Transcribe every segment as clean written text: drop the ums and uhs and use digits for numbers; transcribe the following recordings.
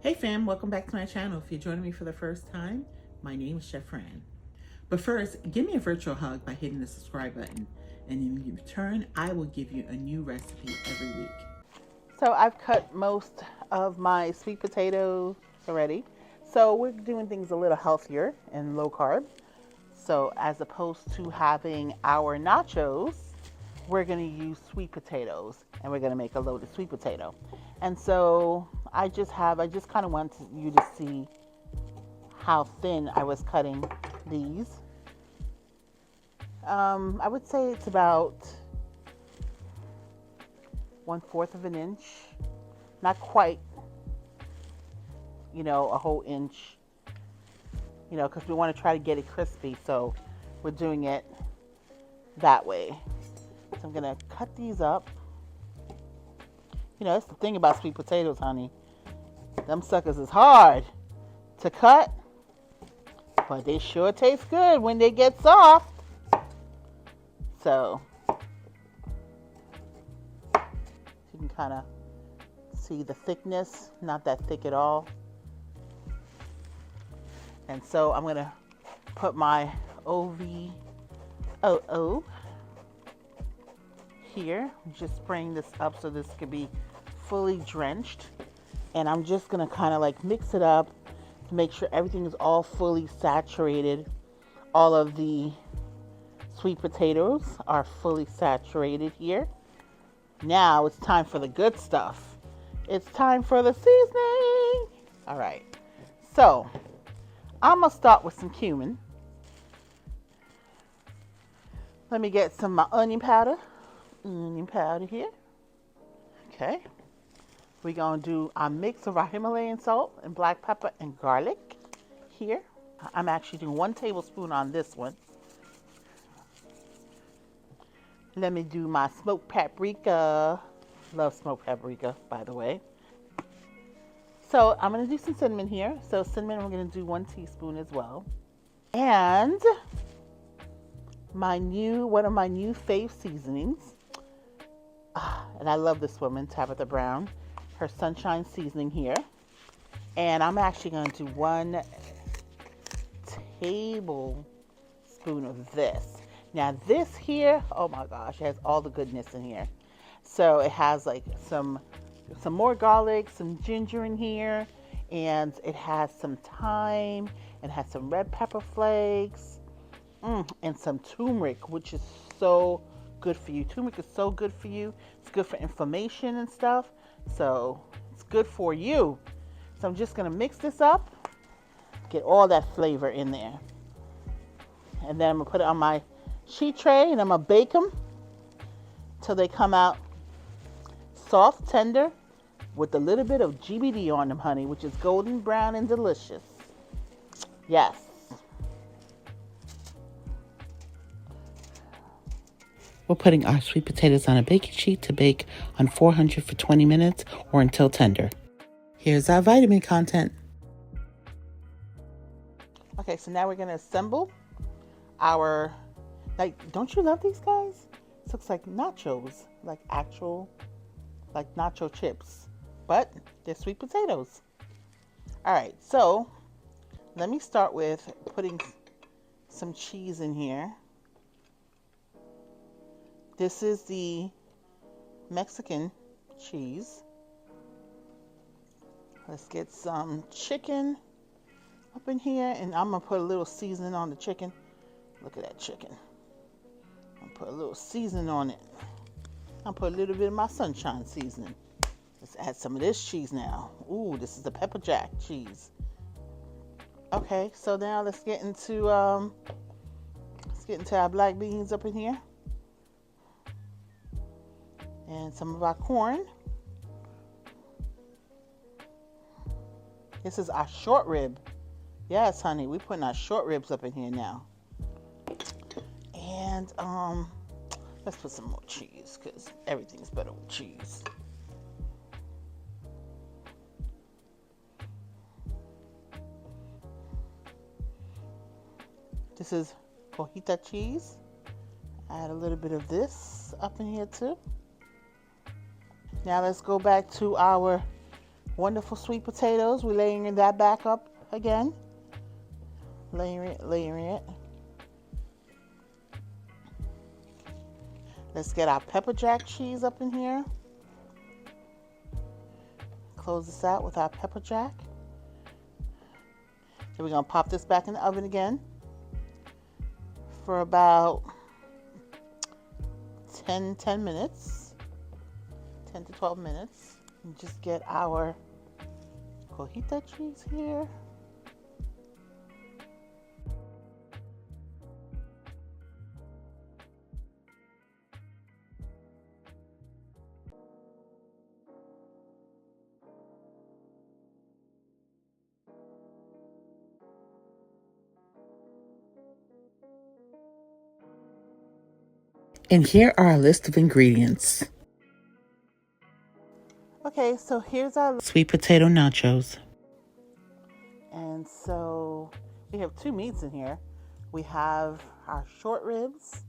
Hey fam, welcome back to my channel. If you're joining me for the first time, my name is Chef Fran. But first, give me a virtual hug by hitting the subscribe button. And in return, I will give you a new recipe every week. So I've cut most of my sweet potatoes already. So we're doing things a little healthier and low carb. So as opposed to having our nachos, we're going to use sweet potatoes and we're going to make a loaded sweet potato. And so I just kind of want you to see how thin I was cutting these. I would say it's about 1/4 of an inch, not quite, a whole inch, because we want to try to get it crispy. So we're doing it that way. So I'm going to cut these up. That's the thing about sweet potatoes, honey. Them suckers is hard to cut, but they sure taste good when they get soft. So you can kind of see the thickness, not that thick at all. And so I'm going to put my OVOO here. I'm just spraying this up so this could be fully drenched. And I'm just going to kind of like mix it up to make sure everything is all fully saturated. All of the sweet potatoes are fully saturated here. Now it's time for the good stuff. It's time for the seasoning. All right. So I'm going to start with some cumin. Let me get some of my onion powder. Onion powder here. Okay. We're going to do a mix of our Himalayan salt and black pepper and garlic here. I'm actually doing 1 tablespoon on this one. Let me do my smoked paprika. Love smoked paprika, by the way. So I'm going to do some cinnamon here. So cinnamon, I'm going to do 1 teaspoon as well. And one of my new fave seasonings. And I love this woman, Tabitha Brown. Her sunshine seasoning here. And I'm actually going to do 1 tablespoon of this. Now this here, oh my gosh, it has all the goodness in here. So it has like some more garlic, some ginger in here, and it has some thyme, and has some red pepper flakes, and some turmeric, which is so good for you. Turmeric is so good for you. It's good for inflammation and stuff. So it's good for you. So I'm just going to mix this up, get all that flavor in there. And then I'm going to put it on my sheet tray and I'm going to bake them till they come out soft, tender, with a little bit of GBD on them, honey, which is golden brown and delicious. Yes. We're putting our sweet potatoes on a baking sheet to bake on 400 for 20 minutes or until tender. Here's our vitamin content. Okay, so now we're going to assemble our, don't you love these guys? This looks like nachos, like actual, like nacho chips, but they're sweet potatoes. All right, so let me start with putting some cheese in here. This is the Mexican cheese. Let's get some chicken up in here, and I'm gonna put a little seasoning on the chicken. Look at that chicken. I'm gonna put a little seasoning on it. I'll put a little bit of my sunshine seasoning. Let's add some of this cheese now. Ooh, this is the pepper jack cheese. Okay, so now let's get into our black beans up in here. And some of our corn. This is our short rib. Yes, honey, we're putting our short ribs up in here now. And let's put some more cheese because everything's better with cheese. This is fajita cheese. Add a little bit of this up in here too. Now let's go back to our wonderful sweet potatoes. We're layering that back up again. Layering it. Let's get our pepper jack cheese up in here. Close this out with our pepper jack. Then we're going to pop this back in the oven again for about 10 minutes. 10 to 12 minutes. And just get our cojita cheese here. And here are a list of ingredients. Okay, so here's our Sweet potato nachos. And so we have two meats in here. We have our short ribs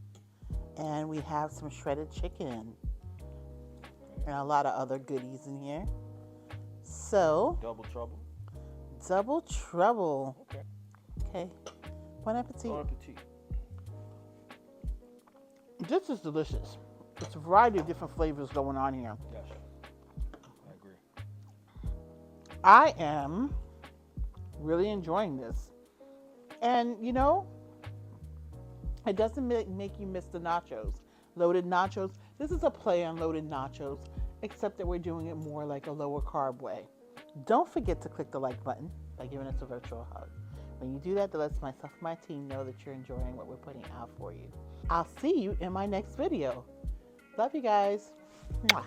and we have some shredded chicken and a lot of other goodies in here. So Double trouble. double trouble. Okay. Okay. Bon appetit. Bon appetit. This is delicious. It's a variety of different flavors going on here. Yes. I agree. I am really enjoying this. And you know, it doesn't make you miss the nachos. Loaded nachos. This is a play on loaded nachos, except that we're doing it more like a lower carb way. Don't forget to click the like button by giving us a virtual hug. When you do that, that lets myself and my team know that you're enjoying what we're putting out for you. I'll see you in my next video. Love you guys. Mwah.